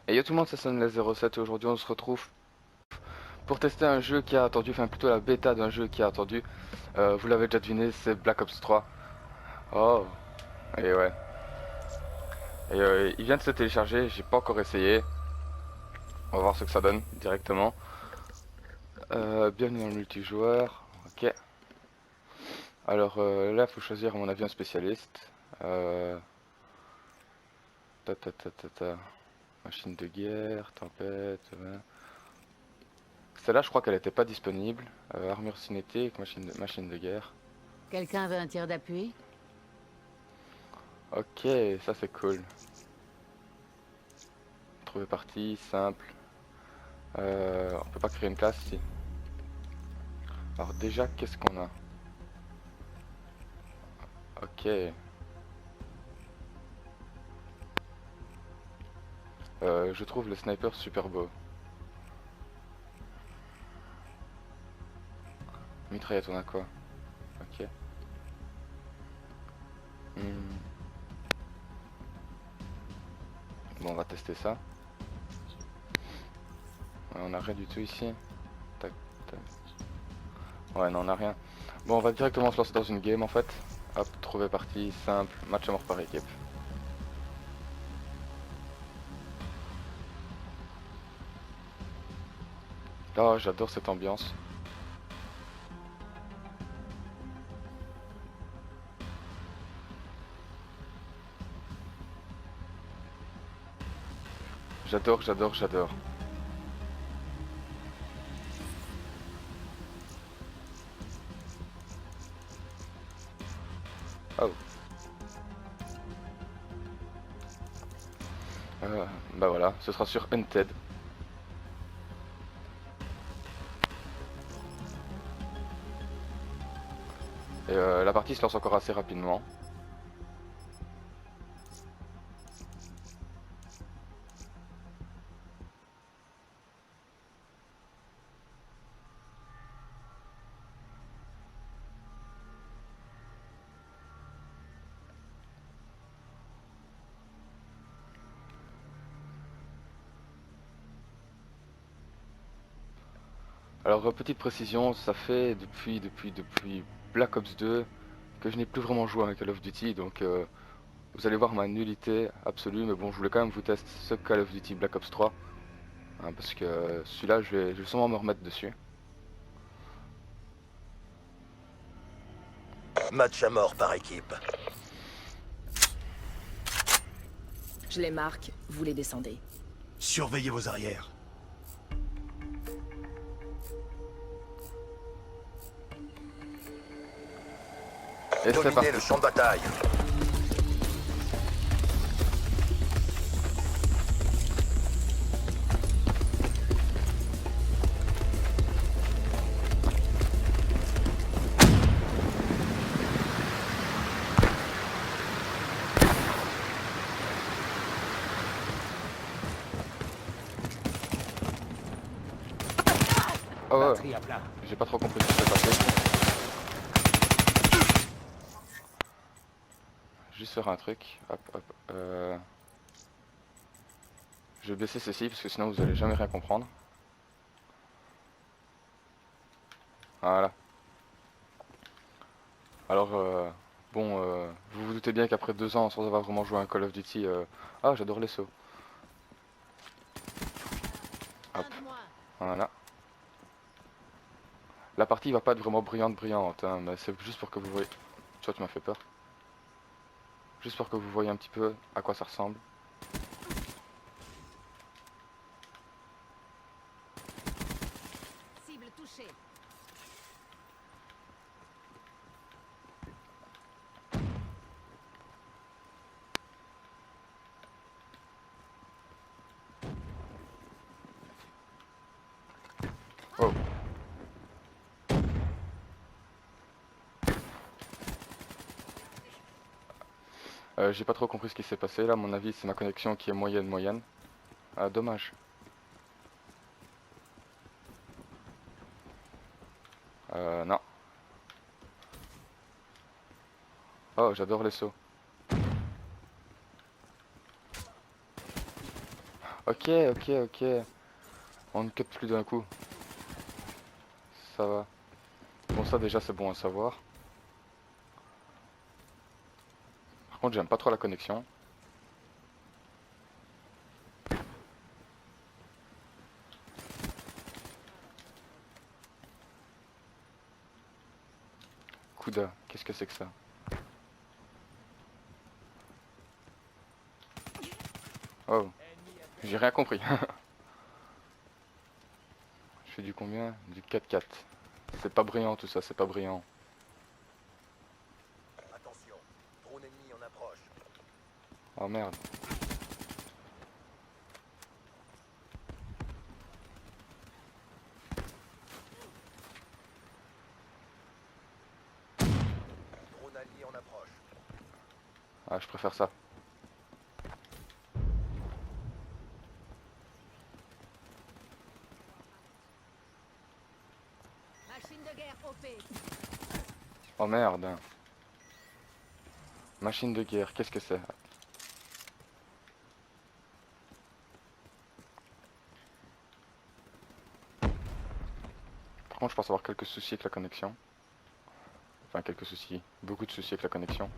Et yo tout le monde, c'est Sunless07 et aujourd'hui on se retrouve pour tester un jeu qui a attendu, enfin plutôt la bêta d'un jeu qui a attendu. Vous l'avez déjà deviné, c'est Black Ops 3. Oh, et ouais. Et il vient de se télécharger, j'ai pas encore essayé. On va voir ce que ça donne directement. Bienvenue dans le multijoueur. Ok. Alors là, il faut choisir à mon avis un spécialiste. Euh, ta. Machine de guerre, tempête. Ouais. Celle-là, je crois qu'elle était pas disponible. Armure cinétique, machine de guerre. Quelqu'un veut un tir d'appui? Ok, ça c'est cool. Trouver partie, simple. On peut pas créer une classe si. Alors déjà, qu'est-ce qu'on a? Ok. Je trouve le sniper super beau. Mitraillette, on a quoi? Ok. Hmm. Bon, on va tester ça. Ouais, on a rien du tout ici. Tac, tac. Ouais, non, on a rien. Bon, on va directement se lancer dans une game en fait. Hop, trouver partie, simple, match à mort par équipe. Oh, j'adore cette ambiance. J'adore, j'adore, j'adore. Oh. Bah voilà, ce sera sur Unted. Et la partie se lance encore assez rapidement. Alors petite précision, ça fait depuis Black Ops 2 que je n'ai plus vraiment joué à un Call of Duty, donc vous allez voir ma nullité absolue, mais bon, je voulais quand même vous tester ce Call of Duty Black Ops 3, hein, parce que celui-là, je vais sûrement me remettre dessus. Match à mort par équipe. Je les marque, vous les descendez. Surveillez vos arrières. Et c'est Dominez parti. le champ de bataille. Oh ouais, Batterie à plat. j'ai pas trop compris ce qui s'est passé. Juste faire un truc. Hop, hop. Je vais baisser ceci parce que sinon vous allez jamais rien comprendre. Voilà. Alors, bon, vous vous doutez bien qu'après 2 ans sans avoir vraiment joué à un Call of Duty, ah, j'adore les sauts. Hop, voilà. La partie va pas être vraiment brillante, hein, mais c'est juste pour que vous voyez. Tu vois, tu m'as fait peur. Juste pour que vous voyez un petit peu à quoi ça ressemble. Cible touchée. Oh. J'ai pas trop compris ce qui s'est passé là, à mon avis c'est ma connexion qui est moyenne. Ah, dommage. Non. Oh, j'adore les sauts. Ok, ok, ok. On ne cut plus d'un coup. Ça va. Bon, ça déjà c'est bon à savoir. Par contre, j'aime pas trop la connexion. Kuda, qu'est-ce que c'est que ça? Oh, j'ai rien compris. Je fais du combien? Du 4-4. C'est pas brillant tout ça, c'est pas brillant. Attention, drone ennemi en approche. Oh merde. Drone allié en approche. Ah, je préfère ça. Machine de guerre OP. Oh merde. Machine de guerre, qu'est-ce que c'est? Par contre, je pense avoir quelques soucis avec la connexion. Enfin, quelques soucis. Beaucoup de soucis avec la connexion.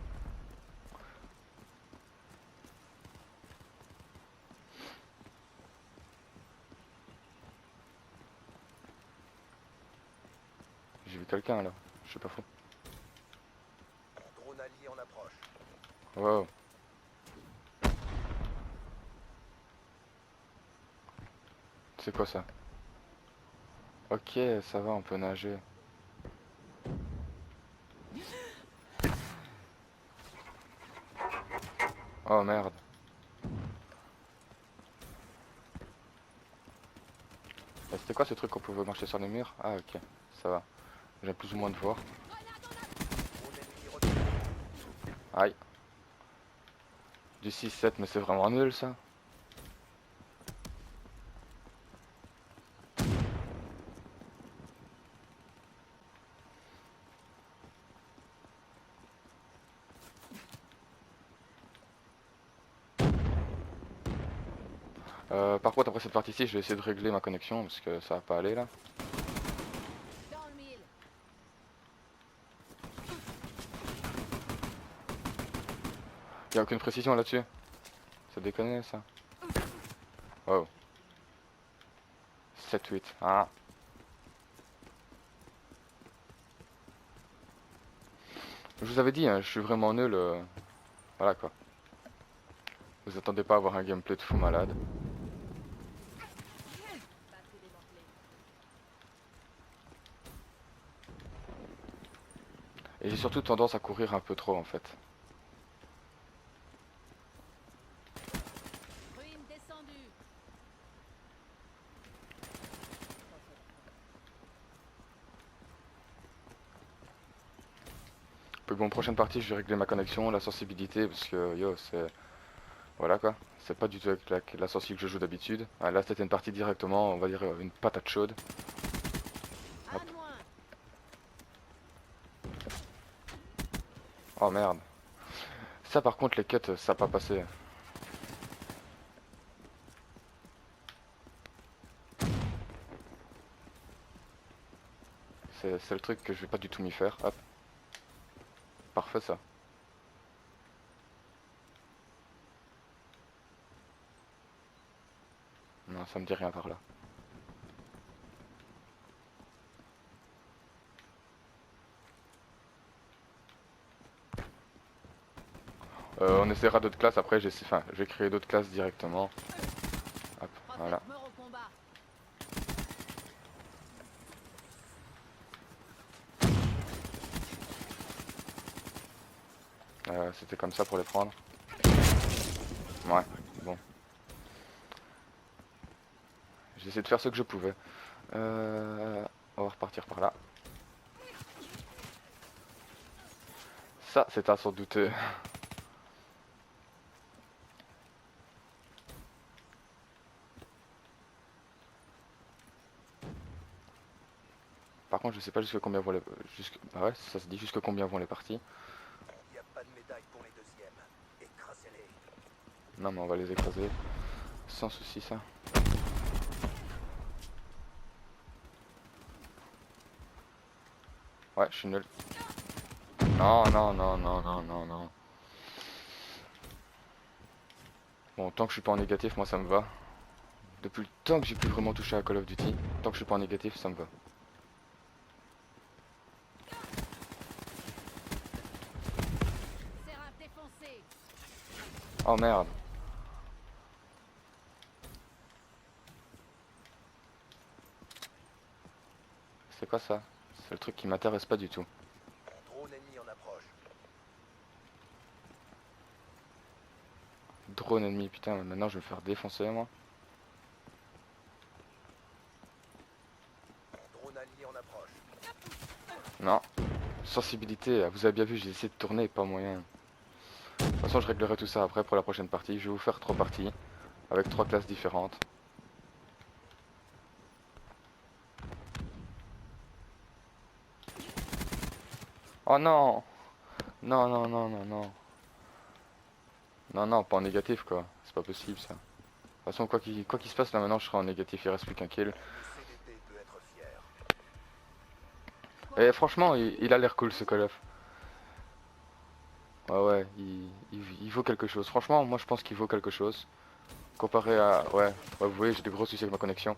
J'ai vu quelqu'un là. Je suis pas fou. Drone allié en approche. Wow. C'est quoi ça? Ok, ça va, on peut nager. Oh merde. C'était quoi ce truc qu'on pouvait marcher sur les murs? Ah ok, ça va. J'ai plus ou moins de voir. Drone ennemi retiré. Aïe. Du 6-7, mais c'est vraiment nul ça. Par contre, après cette partie-ci, je vais essayer de régler ma connexion parce que ça va pas aller là. Dans le mille. Y a aucune précision là-dessus. Ça déconne ça. Oh. 7-8. Ah. Je vous avais dit, hein, je suis vraiment nul. Voilà quoi. Vous attendez pas à avoir un gameplay de fou malade. Batterie démantelée. Et j'ai surtout tendance à courir un peu trop en fait. Ruine descendue. Puis bon, prochaine partie, je vais régler ma connexion, la sensibilité, parce que yo, c'est. Voilà quoi. C'est pas du tout avec la sensi que je joue d'habitude. Ah, là, c'était une partie directement, on va dire une patate chaude. Hop. Un de moins. Oh merde. Ça, par contre, les cuts, ça a pas passé. C'est le truc que je vais pas du tout m'y faire. Hop. Parfait ça. Non, ça me dit rien par là. On essaiera d'autres classes après, enfin, je vais créer d'autres classes directement. Hop, voilà. Prophète meurt au combat. C'était comme ça pour les prendre. Ouais, bon. J'ai essayé de faire ce que je pouvais. On va repartir par là. Ça, c'est à s'en douter. Par contre, je sais pas jusque combien vont les... Bah ouais, ça se dit jusque combien vont les parties. Il n'y a pas de médaille pour les deuxièmes. Écrasez-les. Non, mais on va les écraser sans souci ça. Ouais, je suis nul. Non, non, non, non, non, non, non. Bon, tant que je suis pas en négatif, moi ça me va. Depuis le temps que j'ai plus vraiment touché à Call of Duty, tant que je suis pas en négatif, ça me va. Séraph défoncé. Oh merde. C'est quoi ça? C'est le truc qui m'intéresse pas du tout. Drone ennemi en approche. Drone ennemi, putain, maintenant je vais me faire défoncer moi. Drone allié en approche. Non. Sensibilité, vous avez bien vu, j'ai essayé de tourner, pas moyen. De toute façon, je réglerai tout ça après pour la prochaine partie. Je vais vous faire 3 parties, avec 3 classes différentes. Oh non! Non, non, non, non, non. Non, non, pas en négatif quoi. C'est pas possible ça. De toute façon, quoi qu'il se passe là maintenant, je serai en négatif, il reste plus qu'un kill. Le CDP peut être fier. Et franchement, il a l'air cool ce Call of. Ouais, ouais, il vaut quelque chose. Franchement, moi je pense qu'il vaut quelque chose. Comparé à... Ouais, vous voyez, j'ai de gros soucis avec ma connexion.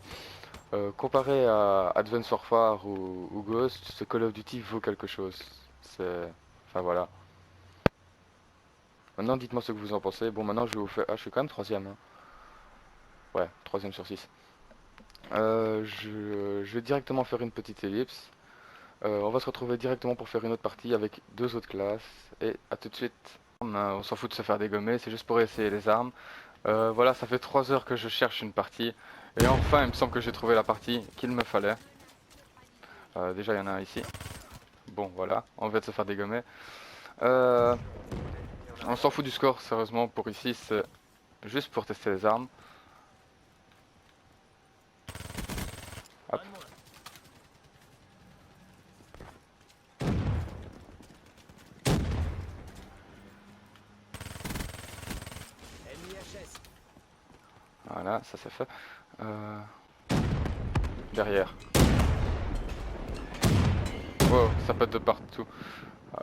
Comparé à Advance Warfare ou Ghost, ce Call of Duty vaut quelque chose. C'est... Enfin voilà. Maintenant, dites-moi ce que vous en pensez. Bon, maintenant je vais vous faire... Ah, je suis quand même troisième. Hein. Ouais, troisième sur 6. Je vais directement faire une petite ellipse. On va se retrouver directement pour faire une autre partie avec 2 autres classes. Et à tout de suite. On s'en fout de se faire dégommer, c'est juste pour essayer les armes. Voilà, ça fait 3 heures que je cherche une partie. Et enfin, il me semble que j'ai trouvé la partie qu'il me fallait. Déjà, il y en a un ici. Bon, voilà, on vient de se faire dégommer. On s'en fout du score, sérieusement, pour ici, c'est juste pour tester les armes. Hop. Voilà, ça c'est fait. Derrière. Wow, ça pète de partout.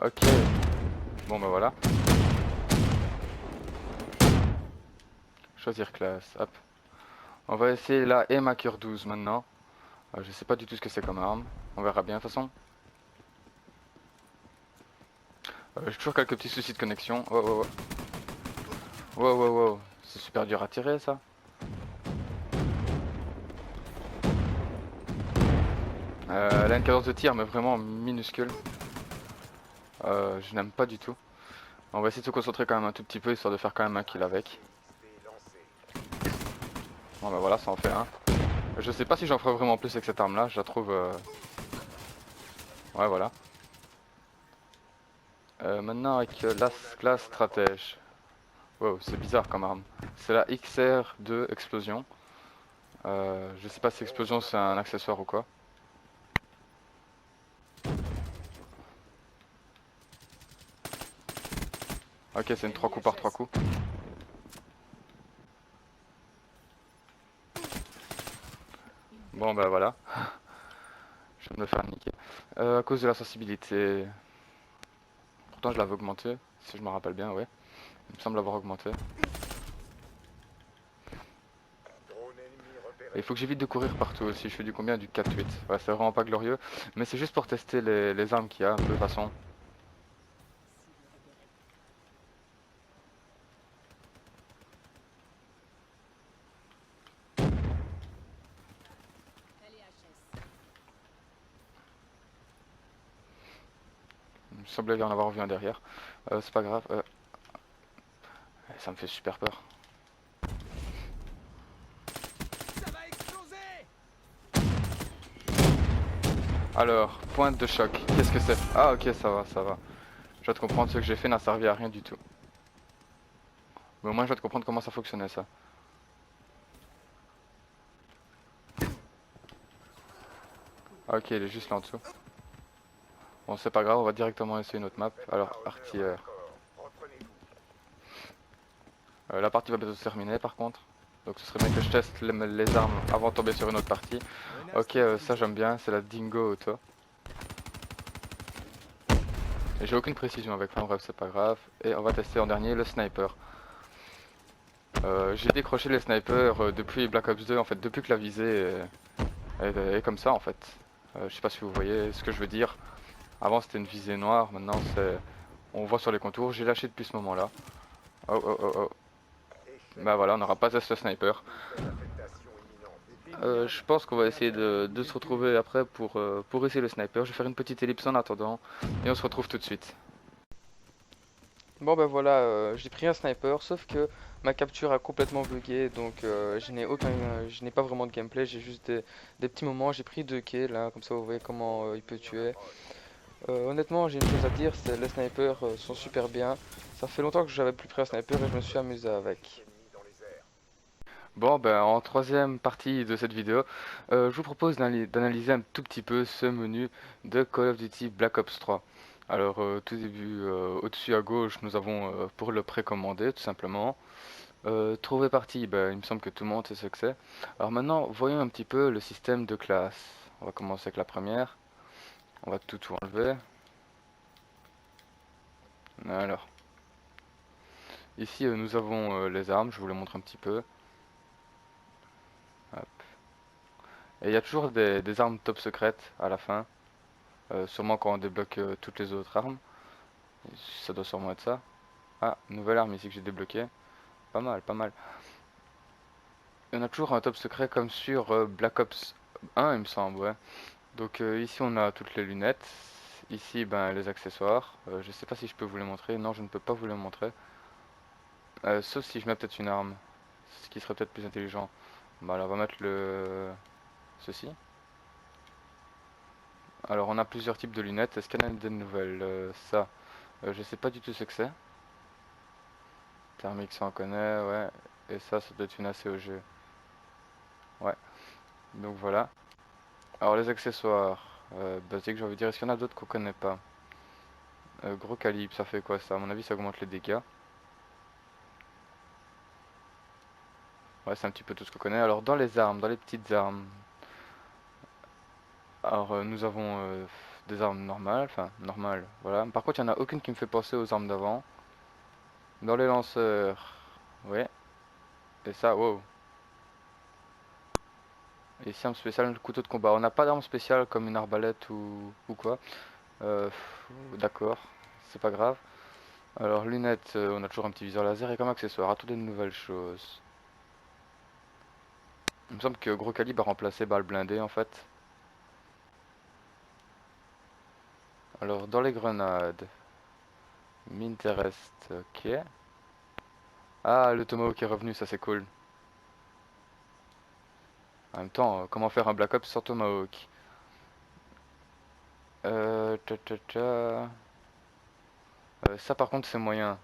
Ok. Bon bah voilà. Choisir classe, hop. On va essayer la Emaker 12 maintenant. Je sais pas du tout ce que c'est comme arme. On verra bien de toute façon. J'ai toujours quelques petits soucis de connexion. Oh, oh, oh. Wow, wow, wow. C'est super dur à tirer ça. Elle a une cadence de tir mais vraiment minuscule. Je n'aime pas du tout. On va essayer de se concentrer quand même un tout petit peu histoire de faire quand même un kill avec. Bon bah voilà, ça en fait un. Je sais pas si j'en ferai vraiment plus avec cette arme là, je la trouve... Ouais voilà. Maintenant avec la classe stratège. Wow, c'est bizarre comme arme. C'est la XR2 explosion. Je sais pas si explosion c'est un accessoire ou quoi. Ok, c'est une 3 coups par 3 coups. Bon bah voilà. Je vais me le faire niquer. À cause de la sensibilité. Pourtant je l'avais augmenté, si je me rappelle bien, ouais. Il me semble l'avoir augmenté. Et il faut que j'évite de courir partout aussi, je fais du combien? Du 4-8. Ouais, c'est vraiment pas glorieux. Mais c'est juste pour tester les armes qu'il y a, de toute façon. Il me semblait y en avoir vu un derrière. C'est pas grave. Ça me fait super peur. Alors, pointe de choc, qu'est-ce que c'est? Ah ok, ça va, ça va. Je vais te comprendre, ce que j'ai fait n'a servi à rien du tout. Mais au moins je vais te comprendre comment ça fonctionnait ça. Ok, il est juste là en dessous. Bon, c'est pas grave, on va directement essayer une autre map. Alors, artilleur. La partie va bientôt se terminer par contre. Donc ce serait bien que je teste les armes avant de tomber sur une autre partie. Ok, ça j'aime bien, c'est la Dingo Auto. Et j'ai aucune précision avec, enfin bref, c'est pas grave. Et on va tester en dernier le sniper. J'ai décroché les snipers depuis Black Ops 2, en fait, depuis que la visée est comme ça en fait. Je sais pas si vous voyez ce que je veux dire. Avant c'était une visée noire, maintenant c'est... On voit sur les contours, j'ai lâché depuis ce moment-là. Oh oh oh oh. Bah voilà, on n'aura pas ce sniper. Affectation imminente. Je pense qu'on va essayer de se retrouver après pour essayer le sniper. Je vais faire une petite ellipse en attendant et on se retrouve tout de suite. Bon ben voilà, j'ai pris un sniper, sauf que ma capture a complètement bugué, donc je n'ai pas vraiment de gameplay, j'ai juste des petits moments. J'ai pris 2 kills là, comme ça vous voyez comment il peut tuer. Honnêtement, j'ai une chose à dire, c'est les snipers sont super bien. Ça fait longtemps que j'avais plus pris un sniper et je me suis amusé avec. Ennemis dans les airs. Bon, ben en troisième partie de cette vidéo, je vous propose d'analyser un tout petit peu ce menu de Call of Duty Black Ops 3. Alors, tout début, au-dessus à gauche, nous avons pour le précommander, tout simplement. Trouver partie, ben, il me semble que tout le monde sait ce que c'est. Alors maintenant, voyons un petit peu le système de classe. On va commencer avec la première. On va tout enlever. Alors, ici, nous avons les armes, je vous les montre un petit peu. Hop. Et il y a toujours des armes top secrètes à la fin. Sûrement quand on débloque toutes les autres armes. Ça doit sûrement être ça. Ah, nouvelle arme ici que j'ai débloquée. Pas mal, pas mal. On a toujours un top secret comme sur Black Ops 1, il me semble, ouais. Donc ici on a toutes les lunettes. Ici ben les accessoires. Je sais pas si je peux vous les montrer. Non, je ne peux pas vous les montrer. Sauf si je mets peut-être une arme. Ce qui serait peut-être plus intelligent. Bah alors on va mettre le... ceci. Alors on a plusieurs types de lunettes. Est-ce qu'il y en a des nouvelles? Ça, je sais pas du tout ce que c'est. Thermique, ça on connaît, ouais. Et ça doit être une ACOG. Ouais. Donc voilà. Alors les accessoires basiques, j'ai envie de dire, est-ce qu'il y en a d'autres qu'on connaît pas? Gros calibre, ça fait quoi ça? À mon avis, ça augmente les dégâts. Ouais, c'est un petit peu tout ce qu'on connaît. Alors dans les armes, dans les petites armes, alors nous avons des armes normales, enfin normales, voilà. Par contre, il n'y en a aucune qui me fait penser aux armes d'avant. Dans les lanceurs, ouais. Et ça, wow. Ici, arme spéciale, le couteau de combat. On n'a pas d'arme spéciale comme une arbalète ou quoi. D'accord, c'est pas grave. Alors lunettes, on a toujours un petit viseur laser et comme accessoire, à toutes des nouvelles choses. Il me semble que gros calibre a remplacé balle blindée en fait. Alors dans les grenades, mine terrestre, ok. Ah, le tomahawk est revenu, ça c'est cool. En même temps, comment faire un Black Ops sans tomahawk? Tcha, tcha, tcha. Ça par contre c'est moyen.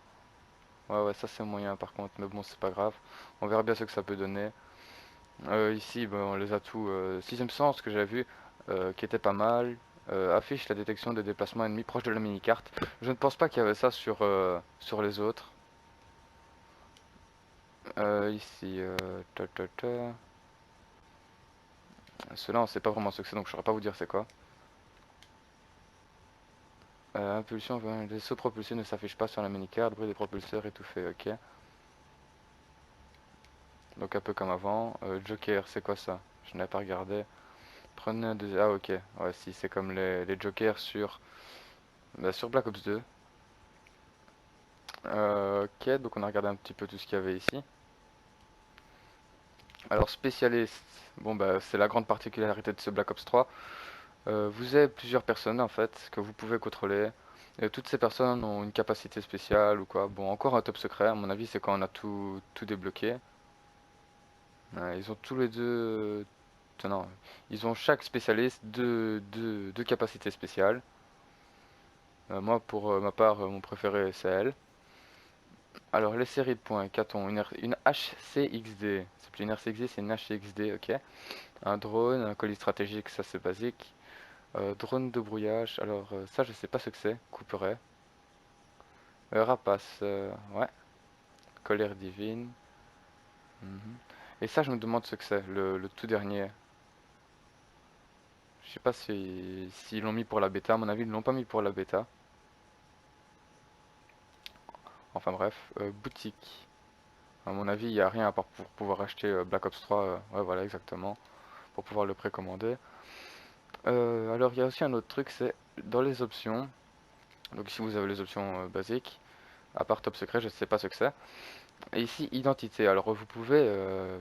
Ouais ouais, ça c'est moyen par contre, mais bon c'est pas grave. On verra bien ce que ça peut donner. Ici, bon, les atouts, sixième sens que j'avais vu, qui était pas mal. Affiche la détection des déplacements ennemis proches de la mini-carte. Je ne pense pas qu'il y avait ça sur les autres. Ici, ta, ta, ta. Ceux-là, on sait pas vraiment ce que c'est, donc je saurais pas vous dire c'est quoi. Impulsion, les sauts propulsés ne s'affichent pas sur la mini-carte. Bruit des propulseurs étouffé, ok. Donc un peu comme avant. Joker, c'est quoi ça? Je n'ai pas regardé. Prenez un deuxième. Ah ok, ouais si c'est comme les jokers sur Black Ops 2. Ok, donc on a regardé un petit peu tout ce qu'il y avait ici. Alors spécialiste, bon bah c'est la grande particularité de ce Black Ops 3. Vous avez plusieurs personnes en fait que vous pouvez contrôler. Et toutes ces personnes ont une capacité spéciale ou quoi. Bon, encore un top secret, à mon avis c'est quand on a tout débloqué. Ils ont tous les deux... Non, ils ont chaque spécialiste deux capacités spéciales. Moi pour ma part, mon préféré c'est elle. Alors les séries de points, qu'a-t-on? Une HCXD, c'est plus une RCXD, c'est une HCXD, ok. Un drone, un colis stratégique, ça c'est basique. Drone de brouillage, alors ça je sais pas ce que c'est, couperet. Rapace, ouais. Colère divine. Mhm. Et ça, je me demande ce que c'est, le tout dernier. Je sais pas s'ils l'ont mis pour la bêta. À mon avis, ils ne l'ont pas mis pour la bêta. Enfin bref, boutique. À mon avis, il n'y a rien à part pour pouvoir acheter Black Ops 3. Ouais, voilà, exactement. Pour pouvoir le précommander. Alors, il y a aussi un autre truc, c'est dans les options. Donc ici, vous avez les options basiques. À part top secret, je ne sais pas ce que c'est. Et ici, identité. Alors, vous pouvez,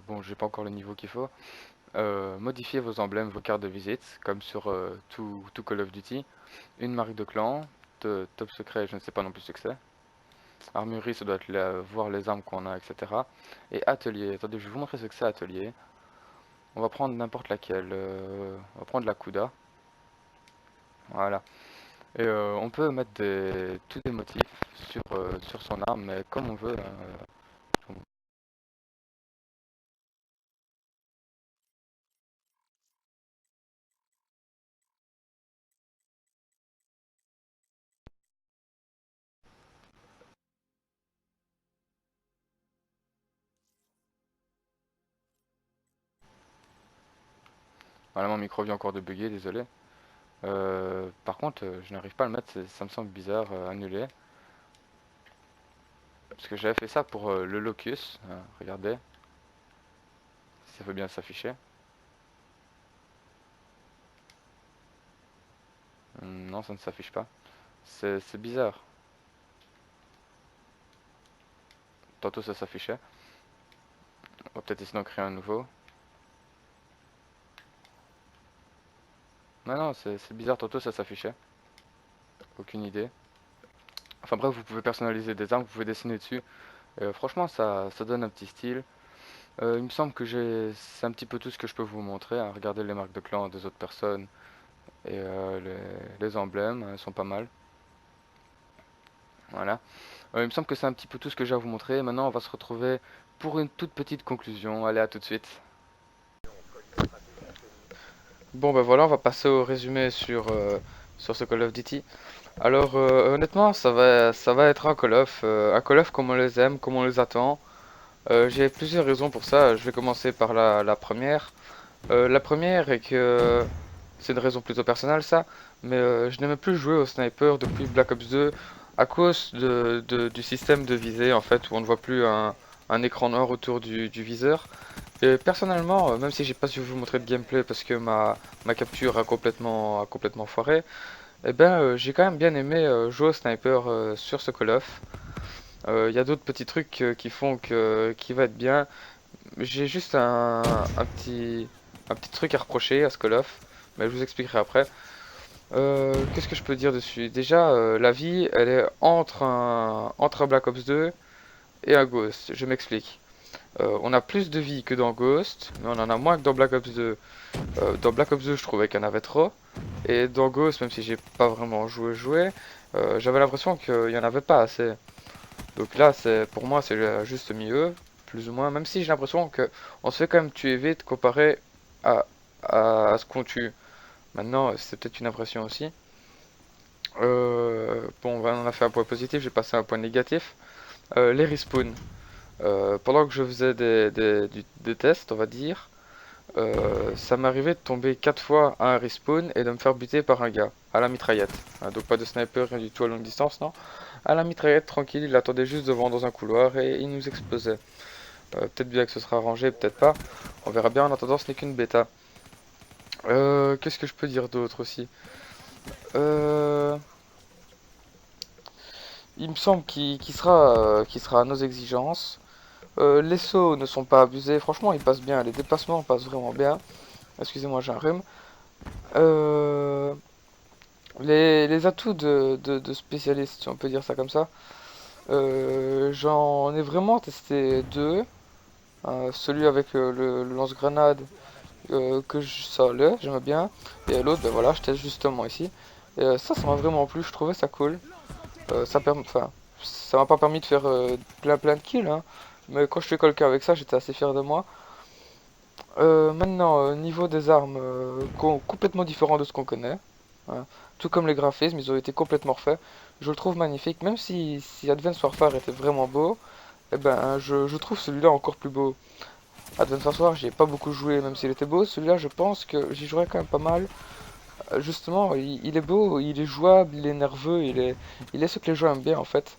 bon, j'ai pas encore le niveau qu'il faut, modifier vos emblèmes, vos cartes de visite, comme sur tout Call of Duty. Une marque de clan, top secret, je ne sais pas non plus ce que c'est. Armurerie, ça doit être voir les armes qu'on a, etc. Et atelier, attendez, je vais vous montrer ce que c'est atelier. On va prendre n'importe laquelle, on va prendre la Kuda. Voilà. Et on peut mettre tous des motifs sur son arme, mais comme on veut. Voilà, mon micro vient encore de bugger, désolé. Par contre, je n'arrive pas à le mettre, ça me semble bizarre, annulé. Parce que j'avais fait ça pour le locus, regardez. Si ça veut bien s'afficher. Non, ça ne s'affiche pas. C'est bizarre. Tantôt ça s'affichait. On va peut-être essayer d'en créer un nouveau. Non, non, c'est bizarre, tantôt ça s'affichait. Aucune idée. Enfin bref, vous pouvez personnaliser des armes, vous pouvez dessiner dessus. Franchement, ça donne un petit style. Il me semble que c'est un petit peu tout ce que je peux vous montrer, hein. Regardez les marques de clan des autres personnes. Et les emblèmes, elles sont pas mal. Voilà. Il me semble que c'est un petit peu tout ce que j'ai à vous montrer. Maintenant, on va se retrouver pour une toute petite conclusion. Allez, à tout de suite. Bon, ben voilà, on va passer au résumé sur ce Call of Duty. Alors, honnêtement, ça va être un Call of comme on les aime, comme on les attend. J'ai plusieurs raisons pour ça. Je vais commencer par la première. La première est que c'est une raison plutôt personnelle, ça, mais je n'aimais plus jouer au sniper depuis Black Ops 2 à cause du système de visée, en fait, où on ne voit plus un écran noir autour du viseur. Et personnellement, même si j'ai pas su vous montrer de gameplay parce que ma capture a complètement foiré, eh ben, j'ai quand même bien aimé jouer au sniper sur ce Call of. Il y a d'autres petits trucs qui font qui va être bien. J'ai juste un petit truc à reprocher à ce Call of, mais je vous expliquerai après. Qu'est-ce que je peux dire dessus? Déjà, la vie, elle est entre un Black Ops 2 et un Ghost. Je m'explique. On a plus de vie que dans Ghost, mais on en a moins que dans Black Ops 2. Dans Black Ops 2, je trouvais qu'il y en avait trop. Et dans Ghost, même si j'ai pas vraiment joué, j'avais l'impression qu'il y en avait pas assez. Donc là, pour moi, c'est juste mieux, plus ou moins. Même si j'ai l'impression que on se fait quand même tuer vite comparé à, à ce qu'on tue. Maintenant, c'est peut-être une impression aussi. Bon, on a fait un point positif, j'ai passé un point négatif. Les respawns. Pendant que je faisais des tests, on va dire, ça m'arrivait de tomber 4 fois à un respawn et de me faire buter par un gars à la mitraillette. Donc pas de sniper, rien du tout à longue distance, non. À la mitraillette, tranquille, il attendait juste devant dans un couloir et il nous explosait. Peut-être bien que ce sera arrangé, peut-être pas. On verra bien, en attendant, ce n'est qu'une bêta. Qu'est-ce que je peux dire d'autre aussi? Il me semble qu'il sera à nos exigences. Les sauts ne sont pas abusés, franchement ils passent bien, les déplacements passent vraiment bien. Excusez-moi, j'ai un rhume. Euh, les atouts de spécialiste, si on peut dire ça comme ça. J'en ai vraiment testé deux. Celui avec le lance-grenade ça allait, j'aimais bien. Et l'autre, ben voilà, je teste justement ici. Et ça m'a vraiment plu, je trouvais ça cool. Enfin, ça m'a pas permis de faire plein de kills, hein. Mais quand je fais quelqu'un avec ça, j'étais assez fier de moi. Maintenant, niveau des armes, complètement différent de ce qu'on connaît, hein. Tout comme les graphismes, ils ont été complètement refaits. Je le trouve magnifique, même si Advanced Warfare était vraiment beau, eh ben, je trouve celui-là encore plus beau. Advance Wars, j'y ai pas beaucoup joué, même s'il était beau. Celui-là, je pense que j'y jouerais quand même pas mal. Justement, il est beau, il est jouable, il est nerveux, il est ce que les joueurs aiment bien en fait.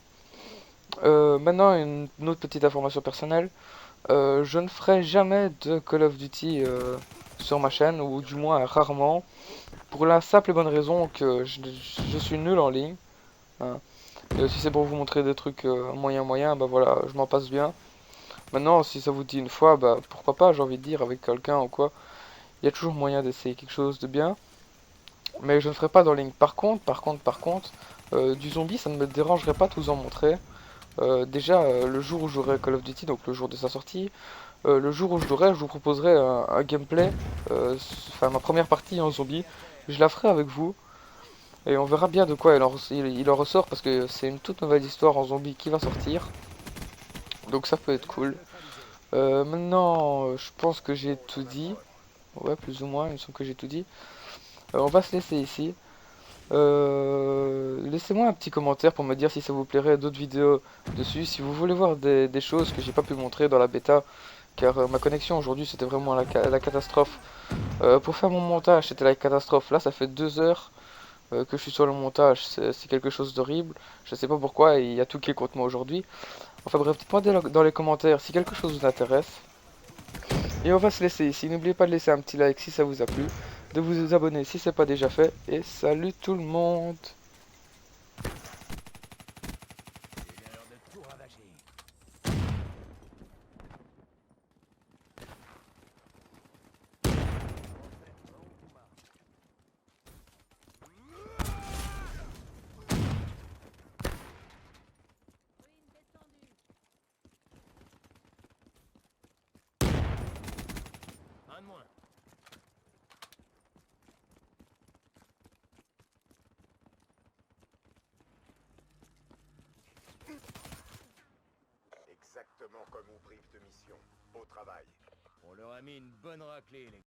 Maintenant, une autre petite information personnelle. Je ne ferai jamais de Call of Duty sur ma chaîne, ou du moins rarement, pour la simple et bonne raison que je suis nul en ligne. Hein. Et si c'est pour vous montrer des trucs moyens, bah voilà, je m'en passe bien. Maintenant, si ça vous dit une fois, bah pourquoi pas, j'ai envie de dire, avec quelqu'un ou quoi. Il y a toujours moyen d'essayer quelque chose de bien. Mais je ne ferai pas dans ligne. Par contre, du zombie, ça ne me dérangerait pas de vous en montrer. Déjà, le jour où j'aurai Call of Duty, donc le jour de sa sortie, le jour où je l'aurai, je vous proposerai un gameplay, enfin ma première partie en zombie. Je la ferai avec vous et on verra bien de quoi il en ressort parce que c'est une toute nouvelle histoire en zombie qui va sortir. Donc ça peut être cool. Maintenant, je pense que j'ai tout dit. Ouais, plus ou moins, il me semble que j'ai tout dit. On va se laisser ici. Laissez-moi un petit commentaire pour me dire si ça vous plairait d'autres vidéos dessus. Si vous voulez voir des choses que j'ai pas pu montrer dans la bêta, car ma connexion aujourd'hui c'était vraiment la catastrophe. Pour faire mon montage c'était la catastrophe. Là ça fait 2 heures que je suis sur le montage. C'est quelque chose d'horrible. Je sais pas pourquoi, il y a tout qui est contre moi aujourd'hui. Enfin bref, dites-moi dans les commentaires si quelque chose vous intéresse. Et on va se laisser ici. N'oubliez pas de laisser un petit like si ça vous a plu, de vous abonner si c'est pas déjà fait. Et salut tout le monde! J'ai l'air de tout ravager. Ruine descendue. Un de moins. Exactement comme au brief de mission. Au travail. On leur a mis une bonne raclée, les